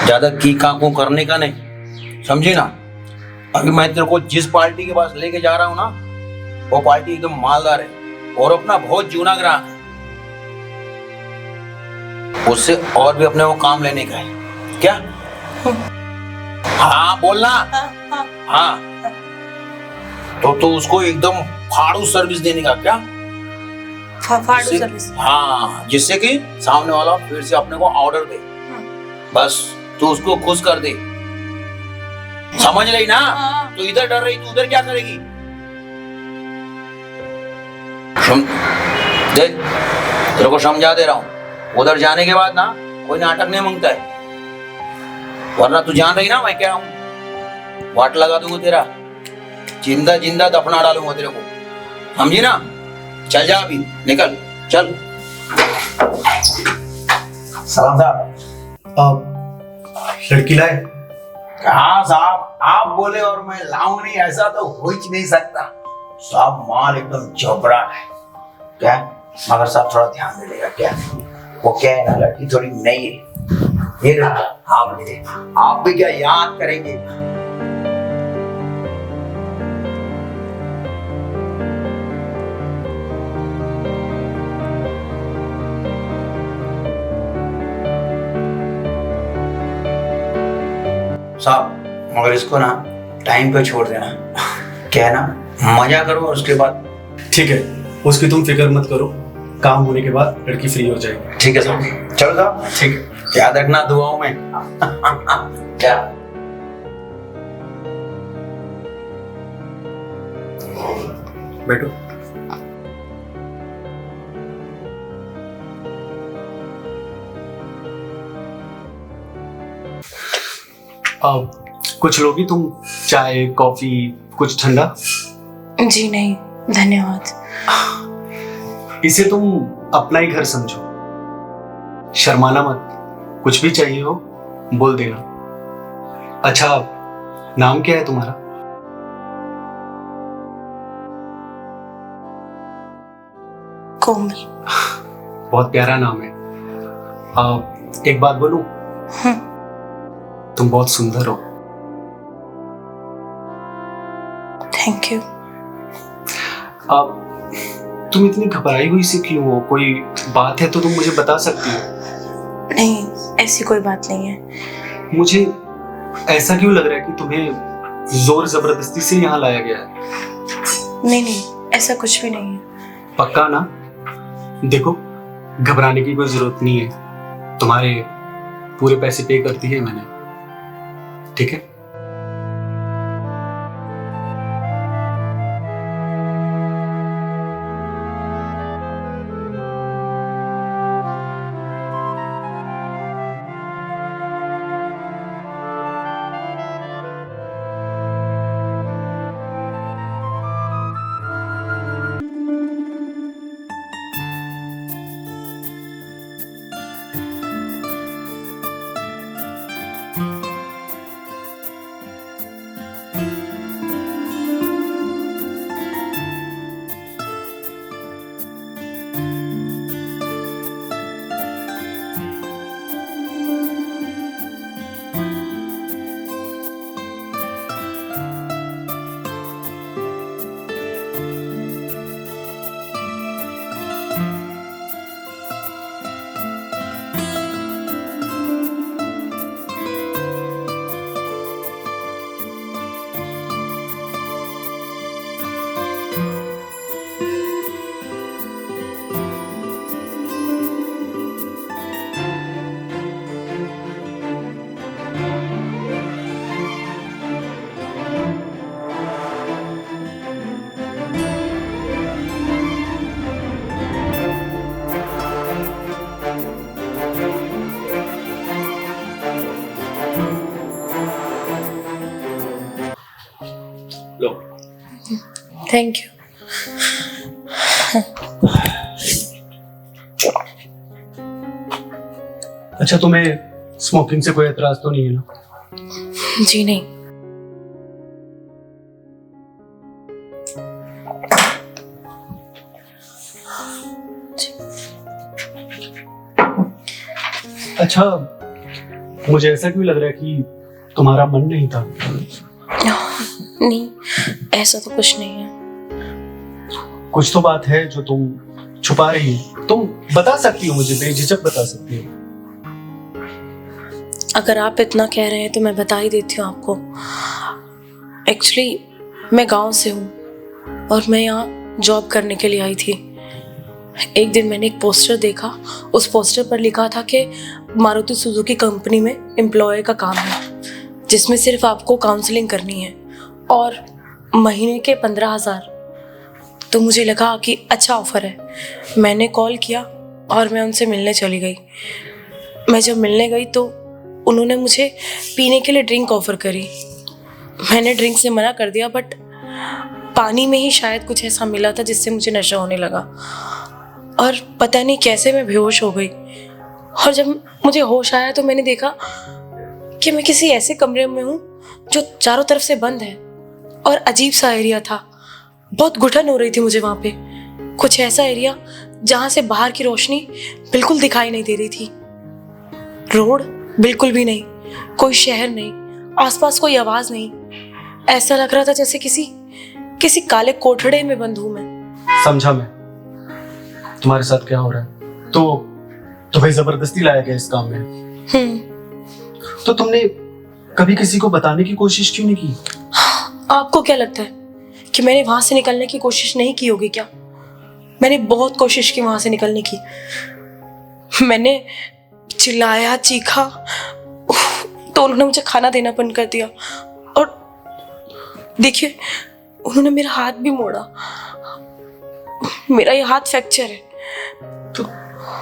ज्यादा की काकू करने का नहीं, समझी ना। अभी मैं तेरे को जिस पार्टी के पास लेके जा रहा हूँ ना, वो पार्टी एकदम मालदार है और अपना बहुत जूना ग्राहक है। उससे और भी अपने को काम लेने का है क्या? हाँ बोलना। हाँ तो उसको एकदम फाड़ू सर्विस देने का क्या? फाड़ू सर्विस? हाँ, जिससे कि सामने वाला फिर से अपने को ऑर्डर दे। बस तू उसको खुश कर दे, समझ रही ना? तो इधर डर रही, तू उधर क्या करेगी? सुन देख, तेरे को समझा दे रहा हूँ, उधर जाने के बाद ना कोई नाटक नहीं मांगता है, वरना तू जान रही ना मैं क्या हूँ। वाट लगा दूंगा तेरा, जिंदा जिंदा दफना डालूंगा तेरे को, समझी ना? चल जा अभी, निकल चल। सलाम साहब, लड़की लाए? हाँ साहब, आप बोले और मैं लाऊं नहीं, ऐसा तो हो ही नहीं सकता साहब। माल एकदम जबरा है क्या, मगर साहब थोड़ा ध्यान दे देगा क्या? वो क्या है ना, लड़की थोड़ी नई है। ये आप भी क्या याद करेंगे? साहब मगर इसको ना टाइम पे छोड़ देना, क्या है ना, मजा करो और उसके बाद। ठीक है, उसकी तुम फिक्र मत करो, काम होने के बाद लड़की फ्री हो जाएगी। ठीक है साहब, चलो साहब। ठीक है, याद रखना दुआओं में। क्या बैठो। कुछ लोगी तुम? चाय कॉफी कुछ ठंडा? जी नहीं धन्यवाद। इसे तुम अपना ही घर समझो, शर्माना मत, कुछ भी चाहिए हो बोल देना। अच्छा, नाम क्या है तुम्हारा? कोमल। बहुत प्यारा नाम है। एक बात बोलूं, तुम बहुत सुंदर हो। Thank you. अब तुम इतनी घबराई हुई से क्यों हो? कोई बात है तो तुम मुझे बता सकती हो। नहीं, ऐसी कोई बात नहीं है। मुझे ऐसा क्यों लग रहा है कि तुम्हें जोर जबरदस्ती से यहाँ लाया गया है? नहीं नहीं, ऐसा कुछ भी नहीं है। पक्का ना? देखो, घबराने की कोई जरूरत नहीं है, तुम्हारे पूरे पैसे पे कर दिए मैंने, ठीक है? लो। Thank you. अच्छा, तुम्हें स्मोकिंग से कोई एतराज तो नहीं है ना? जी नहीं। अच्छा, मुझे ऐसा क्यों लग रहा है कि तुम्हारा मन नहीं था? नहीं, ऐसा तो कुछ नहीं है। कुछ तो बात है जो तुम छुपा रही हो। तुम बता सकती हो, मुझे बेझिझक बता सकती हो। अगर आप इतना कह रहे हैं तो मैं बता ही देती हूँ आपको। एक्चुअली मैं गांव से हूँ और मैं यहाँ जॉब करने के लिए आई थी। एक दिन मैंने एक पोस्टर देखा, उस पोस्टर पर लिखा था कि मारुति सुजुकी कंपनी में एम्प्लॉय का काम है, जिसमें सिर्फ आपको काउंसलिंग करनी है और महीने के 15,000। तो मुझे लगा कि अच्छा ऑफर है। मैंने कॉल किया और मैं उनसे मिलने चली गई। मैं जब मिलने गई तो उन्होंने मुझे पीने के लिए ड्रिंक ऑफर करी। मैंने ड्रिंक से मना कर दिया, बट पानी में ही शायद कुछ ऐसा मिला था जिससे मुझे नशा होने लगा और पता नहीं कैसे मैं बेहोश हो गई। और जब मुझे होश आया तो मैंने देखा कि मैं किसी ऐसे कमरे में हूँ जो चारों तरफ से बंद है और अजीब सा एरिया था। बहुत घुटन हो रही थी मुझे वहाँ पे। कुछ ऐसा एरिया जहाँ से बाहर की रोशनी बिल्कुल दिखाई नहीं दे रही थी। रोड बिल्कुल भी नहीं, कोई शहर नहीं, आसपास कोई आवाज नहीं। ऐसा लग रहा था जैसे किसी काले कोठड़े में बंद हूं मैं। समझा मैं तुम्हारे साथ क्या हो रहा है। तो तुम्हें जबरदस्ती लाया गया इस काम में। तो तुमने कभी किसी को बताने की कोशिश क्यों नहीं की? आपको क्या लगता है कि मैंने वहां से निकलने की कोशिश नहीं की होगी क्या? मैंने बहुत कोशिश की वहां से निकलने की। मैंने चिल्लाया, चीखा, तो उन्होंने मुझे खाना देना बंद कर दिया और देखिए उन्होंने मेरा हाथ भी मोड़ा। मेरा ये हाथ फ्रैक्चर है। तो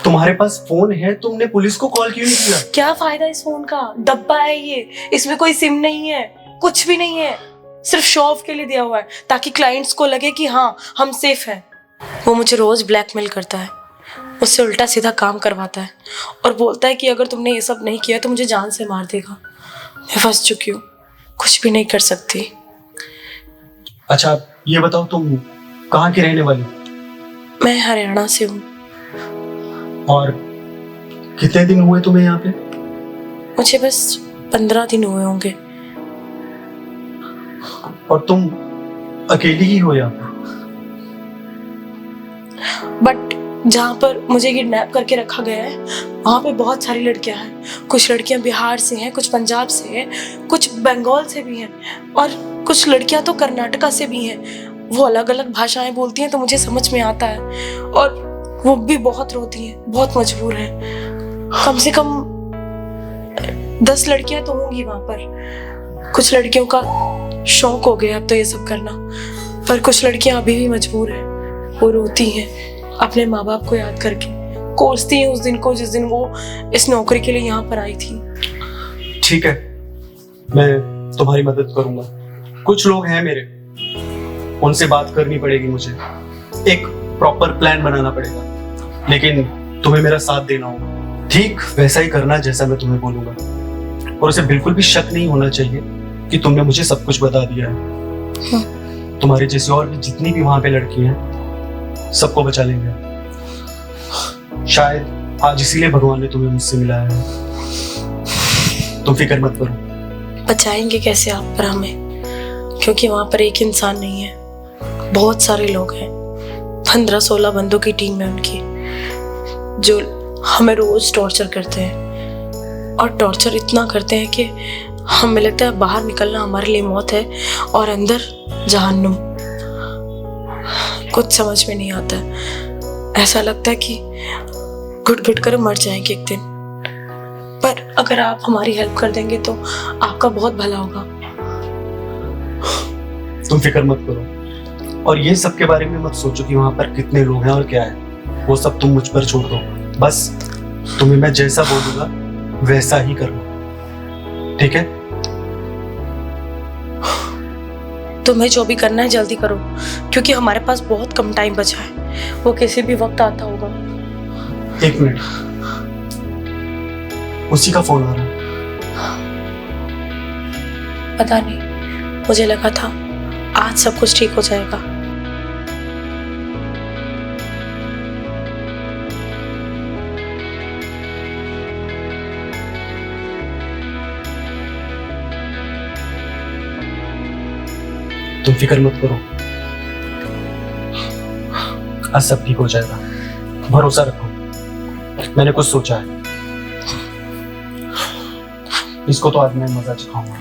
तुम्हारे पास फोन है, तुमने पुलिस को कॉल क्यों नहीं किया? क्या फायदा इस फोन का? डब्बा है ये, इसमें कोई सिम नहीं है, कुछ भी नहीं है। सिर्फ शो ऑफ के लिए दिया हुआ है ताकि क्लाइंट्स को लगे कि हाँ हम सेफ हैं। वो मुझे रोज ब्लैकमेल करता है, उससे उल्टा सीधा काम करवाता है और बोलता है कि अगर तुमने ये सब नहीं किया तो मुझे जान से मार देगा। मैं फंस चुकी हूँ, कुछ भी नहीं कर सकती। अच्छा ये बताओ, तुम कहाँ की रहने वाली? मैं हरियाणा से हूँ। और कितने दिन हुए तुम्हें यहाँ पे? मुझे बस 15 दिन हुए होंगे। और तुम अकेली ही हो यहाँ पे? बट जहाँ पर मुझे किडनैप करके रखा गया है वहाँ पे बहुत सारी लड़कियाँ हैं। कुछ लड़कियाँ बिहार से हैं, कुछ पंजाब से हैं, कुछ बंगाल से भी हैं और कुछ लड़कियाँ तो कर्नाटका से भी हैं। वो अलग अलग भाषाएं बोलती हैं तो मुझे समझ में आता है और वो भी बहुत रोती हैं, बहुत मजबूर हैं। कम से कम 10 लड़कियाँ तो होंगी वहाँ पर। कुछ लड़कियों का शौक हो गया अब तो ये सब करना, पर कुछ लड़कियाँ अभी भी मजबूर हैं। वो रोती हैं अपने माँ बाप को याद करके, कोसती हैं उस दिन को जिस दिन वो इस नौकरी के लिए यहाँ पर आई थी। ठीक है, मैं तुम्हारी मदद करूंगा। कुछ लोग हैं मेरे, उनसे बात करनी पड़ेगी मुझे, एक प्रॉपर प्लान बनाना पड़ेगा, लेकिन तुम्हें मेरा साथ देना होगा। ठीक वैसा ही करना जैसा मैं तुम्हें बोलूंगा और उसे बिल्कुल भी शक नहीं होना चाहिए कि तुमने मुझे सब कुछ बता दिया है। तुम्हारी जैसी और भी जितनी भी वहां पे लड़की हैं सबको बचा लेंगे। शायद आज इसीलिए भगवान ने तुम्हें मुझसे मिलाया है। तुम फिक्र मत करो। बचाएंगे कैसे आप पर हमें? क्योंकि वहां पर एक इंसान नहीं है, बहुत सारे लोग हैं। 15-16 बंदों की टीम है उनकी, जो हमें रोज टॉर्चर करते हैं और टॉर्चर इतना करते हैं कि हमें लगता है बाहर निकलना हमारे लिए मौत है और अंदर जहन्नुम। कुछ समझ में नहीं आता है। ऐसा लगता है कि घुट घुट कर मर जाएंगे एक दिन। पर अगर आप हमारी हेल्प कर देंगे तो आपका बहुत भला होगा। तुम फिक्र मत करो और ये सब के बारे में मत सोचो कि वहां पर कितने लोग हैं और क्या है। वो सब तुम मुझ पर छोड़ दो। बस तुम्हें मैं जैसा बोलूंगा वैसा ही करना, ठीक है? तुम्हें जो भी करना है जल्दी करो, क्योंकि हमारे पास बहुत कम टाइम बचा है। वो किसी भी वक्त आता होगा। 1 मिनट, उसी का फोन आ रहा है। पता नहीं, मुझे लगा था आज सब कुछ ठीक हो जाएगा। तुम फिक्र मत करो, आज सब ठीक हो जाएगा, भरोसा रखो। मैंने कुछ सोचा है, इसको तो आज मैं मजा चखाऊंगा।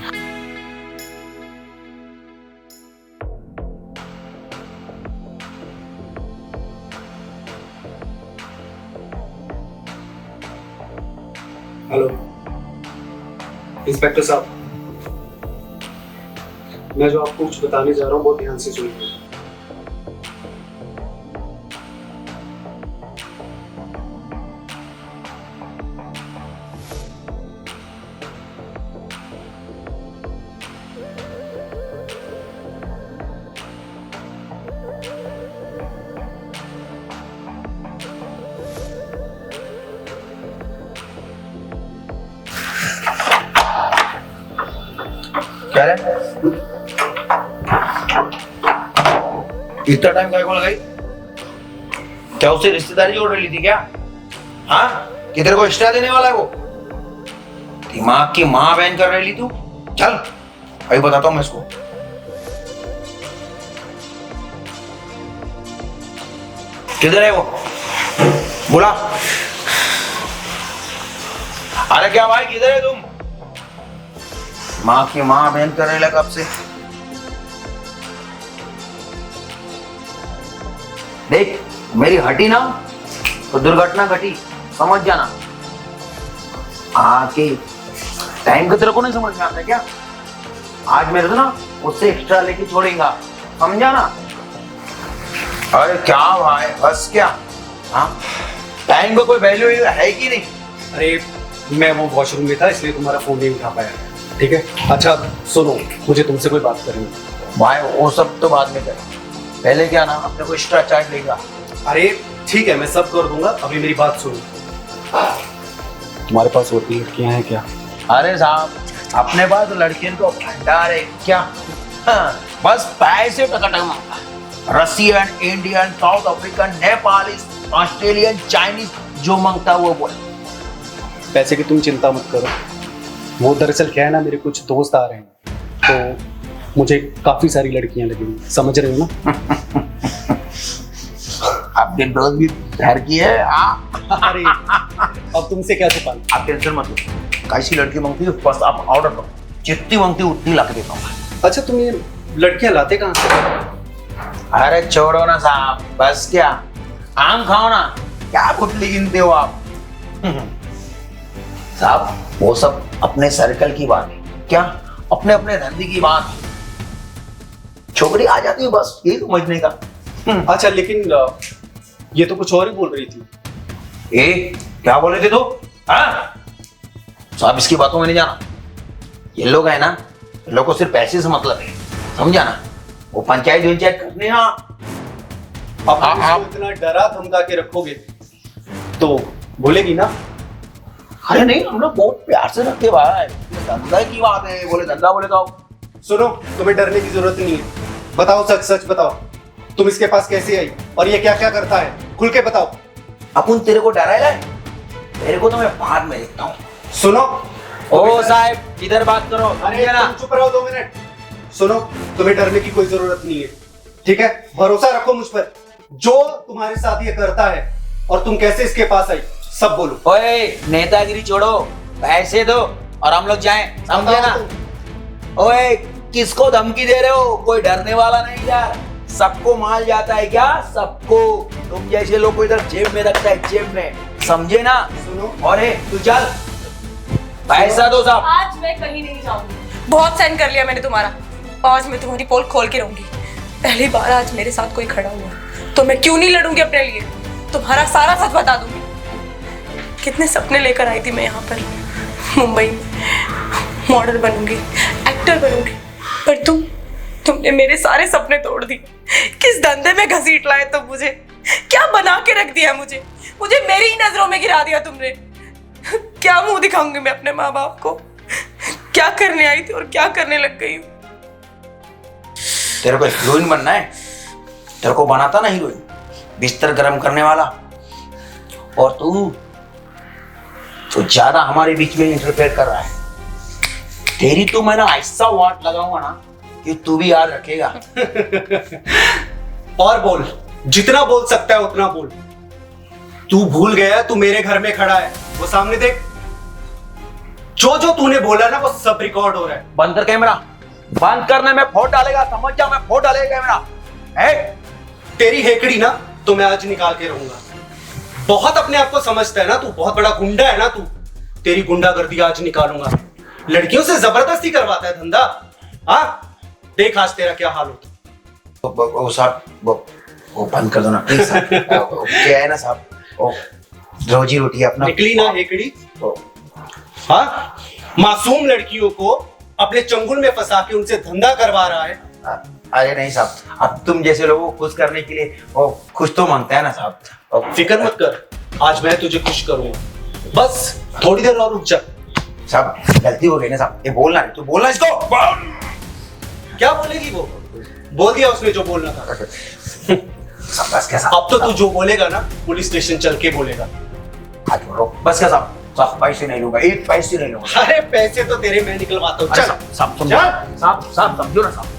हेलो इंस्पेक्टर साहब, मैं जो आपको कुछ बताने जा रहा हूँ बहुत ध्यान से सुनिए। क्या रे? इतना टाइम को लगाई? क्या उससे रिश्तेदारी जोड़ ली थी क्या? हाँ, किधर को एक्स्ट्रा देने वाला है वो? दिमाग की माँ बहन कर रही तू? चल अभी बताता हूँ मैं इसको। किधर है वो? बोला। अरे क्या भाई, किधर है तुम? माँ की माँ बहन करने लगा कब से? देख, मेरी हटी ना तो दुर्घटना घटी, समझ जाना। आके टाइम का तेरे को नहीं समझ में आता क्या? आज मेरे को ना उससे एक्स्ट्रा लेके छोड़ेगा, समझा ना? अरे क्या भाई, बस क्या? हाँ, टाइम का कोई वैल्यू है कि नहीं? अरे मैं वो वॉशरूम में था इसलिए तुम्हारा फोन नहीं उठा पाया, ठीक है? अच्छा सुनो, मुझे तुमसे कोई बात करनी है। भाई वो सब तो बाद में कर, पहले क्या ना अपने को एक्स्ट्रा चार्ज लेगा। अरे ठीक है, मैं सब कर दूंगा, अभी मेरी बात सुनो। तुम्हारे पास होती लड़कियां हैं क्या? अरे साहब, अपने पास लड़कियों को भंडार है क्या? हाँ, बस पैसे टकटक मांगता। Russian, Indian, south African, Nepali, Australian, Chinese, जो मांगता वो बोल। पैसे की तुम चिंता मत करो, वो दरअसल क्या है ना, मेरे कुछ दोस्त आ रहे हैं तो मुझे काफी सारी लड़कियां लगेंगी, समझ रहे हो ना? आपके दोस्त भी घर की है? अरे अब तुमसे क्या छुपाना? आप टेंशन मत लो, कैसी लड़की मांगती है बस आप ऑर्डर करो, जितनी मांगती है उतनी ला के देता हूँ। अच्छा तुम ये लड़कियां लाते कहाँ से? अरे छोड़ो ना साहब, बस क्या, आम खाओ ना, क्या गुटली गिनते हो आप? साहब वो सब अपने सर्कल की बात है, क्या अपने अपने धंधे की बात। छोकरी आ जाती है बस ये समझने का। अच्छा लेकिन ये तो कुछ और ही बोल रही थी। क्या बोले थे तो? हाँ साहब, इसकी बातों में नहीं जाना। ये लोग है ना, ये लोग को सिर्फ पैसे से मतलब है, समझा ना? वो पंचायत करने अब आप इतना डरा धमका के रखोगे तो बोलेगी ना? अरे नहीं, हम लोग बहुत प्यार से रखते भाई, धंधा की बात है, बोले धंधा बोले तो। सुनो, तुम्हें डरने की जरूरत नहीं है, बताओ सच सच बताओ, तुम इसके पास कैसे आई और ये क्या क्या करता है, खुल के बताओ। अपन तेरे को डराएगा? तेरे को तो मैं बाद में देखता हूँ। सुनो ओ साहब, इधर बात करो। अरे तुम चुप रहो 2 मिनट। सुनो, तुम्हें डरने की कोई जरूरत नहीं है, ठीक है? भरोसा रखो मुझ पर, जो तुम्हारे साथ ये करता है और तुम कैसे इसके पास आई, सब बोलो। ओए नेतागिरी छोड़ो, पैसे दो और हम लोग जाएं, समझे ना? ओए किसको धमकी दे रहे हो? कोई डरने वाला नहीं यार, सबको माल जाता है क्या? सबको। तुम जैसे लोग को इधर जेब में रखता है, जेब में, समझे ना? सुनो, और तू चल, पैसा दो साहब। आज मैं कहीं नहीं जाऊंगी, बहुत सहन कर लिया मैंने तुम्हारा, आज मैं तुम्हारी पोल खोल के रहूंगी। पहली बार आज मेरे साथ कोई खड़ा हुआ तो मैं क्यों नहीं लड़ूंगी अपने लिए, तुम्हारा सारा सच बता दूंगी। कितने सपने लेकर आई थी मैं यहाँ पर मुंबई में, मॉडल बनूंगी, एक्टर बनूंगी, पर तुमने मेरे सारे सपने तोड़ दिए। किस धंधे में घसीट लाए तुम मुझे, क्या बना के रख दिया मुझे मेरी ही नजरों में गिरा दिया तुमने। क्या मुंह दिखाऊंगी मैं अपने माँ बाप को? क्या करने आई थी और क्या करने लग गई हूँ। तेरे को हीरोइन बनना है? तेरे को बनाता ना हीरोइन, बिस्तर गर्म करने वाला। और तू तो ज्यादा हमारे बीच में इंटरफेयर कर रहा है। तेरी तो मैं ना ऐसा वाट लगाऊंगा ना ये तू भी याद रखेगा। और बोल, जितना बोल सकता है उतना बोल। तू भूल गया तू मेरे घर में खड़ा है, वो सामने देख। जो जो तूने बोला ना वो सब रिकॉर्ड हो रहा है। बंद कर कैमरा, बंद करने में फोट डालेगा, समझ जा, मैं फोट डालेगा कैमरा है। तेरी हेकड़ी ना तो मैं आज निकाल के रहूंगा। बहुत अपने आप को समझता है ना तू, बहुत बड़ा गुंडा है ना तू। तेरी गुंडागर्दी आज निकालूंगा। लड़कियों से जबरदस्ती करवाता है धंधा। हाँ देख आज तेरा क्या हाल होता। वो साहब वो बंद कर दो ना प्लीज साहब। क्या है ना साहब, वो रोजी रोटी अपना निकली ना हेकड़ी। हाँ मासूम लड़कियों को अपने चंगुल में फंसा के उनसे धंधा करवा रहा है। अरे नहीं साहब, अब तुम जैसे लोगों को खुश करने के लिए वो खुश तो मांगता है ना साहब। फिक्र मत कर, आज मैं तुझे खुश करूंगा। बस थोड़ी देर और रुक जा। साहब गलती हो गई ना साहब, ये बोलना नहीं, तू बोलना इसको। क्या बोलेगी वो? बोल दिया उसने जो बोलना था। साहब बस क्या साहब, अब तो तू जो बोलेगा ना पुलिस स्टेशन चल के बोलेगा। आज बोलो बस क्या साहब। साहब पैसे नहीं लूंगा, एक पैसे नहीं लूंगा। अरे पैसे तो तेरे मैं निकलवाता हूँ। चल साहब समझो, साहब समझो ना साहब।